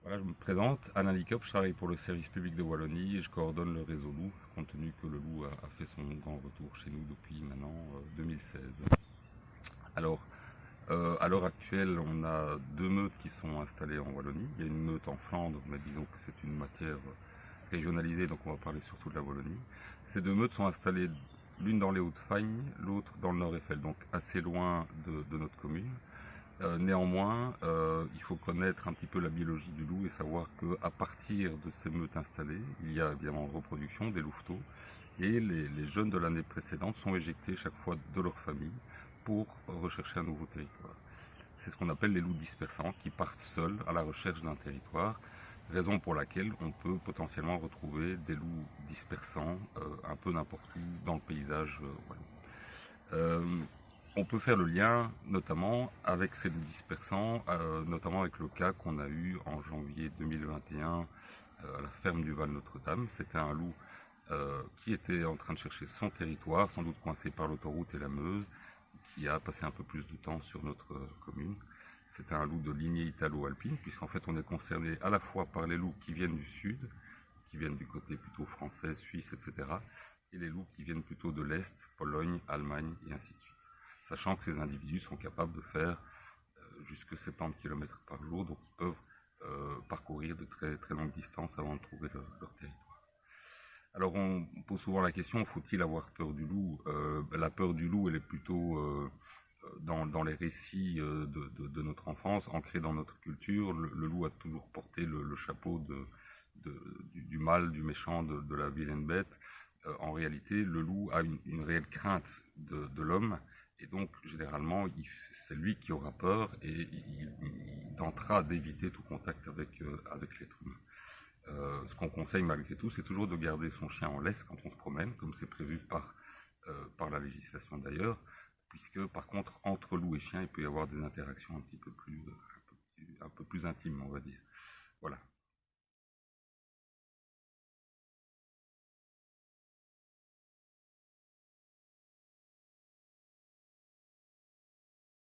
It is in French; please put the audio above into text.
Voilà, je me présente, Alain Licop, je travaille pour le service public de Wallonie et je coordonne le réseau loup, compte tenu que le loup a fait son grand retour chez nous depuis maintenant 2016. Alors, à l'heure actuelle, on a deux meutes qui sont installées en Wallonie. Il y a une meute en Flandre, mais disons que c'est une matière régionalisée, donc on va parler surtout de la Wallonie. Ces deux meutes sont installées l'une dans les Hauts-de-Fagne, l'autre dans le Nord-Eiffel, donc assez loin de notre commune. Néanmoins, il faut connaître un petit peu la biologie du loup et savoir qu'à partir de ces meutes installées, il y a évidemment une reproduction des louveteaux et les jeunes de l'année précédente sont éjectés chaque fois de leur famille pour rechercher un nouveau territoire. C'est ce qu'on appelle les loups dispersants qui partent seuls à la recherche d'un territoire, raison pour laquelle on peut potentiellement retrouver des loups dispersants un peu n'importe où dans le paysage wallon. On peut faire le lien notamment avec ces loups dispersants, notamment avec le cas qu'on a eu en janvier 2021 à la ferme du Val Notre-Dame. C'était un loup qui était en train de chercher son territoire, sans doute coincé par l'autoroute et la Meuse, qui a passé un peu plus de temps sur notre commune. C'était un loup de lignée italo-alpine, puisqu'en fait on est concerné à la fois par les loups qui viennent du sud, qui viennent du côté plutôt français, suisse, etc., et les loups qui viennent plutôt de l'Est, Pologne, Allemagne, et ainsi de suite. Sachant que ces individus sont capables de faire jusque 70 km par jour, donc ils peuvent parcourir de très, très longues distances avant de trouver leur territoire. Alors on pose souvent la question, faut-il avoir peur du loup? La peur du loup, elle est plutôt dans les récits de notre enfance, ancrée dans notre culture. Le loup a toujours porté le chapeau du mal, du méchant, de la vilaine bête. En réalité, le loup a une réelle crainte de l'homme, et donc généralement, c'est lui qui aura peur et il tentera d'éviter tout contact avec l'être humain. Ce qu'on conseille malgré tout, c'est toujours de garder son chien en laisse quand on se promène, comme c'est prévu par la législation d'ailleurs, puisque par contre, entre loup et chien, il peut y avoir des interactions un peu plus intimes, on va dire. Voilà.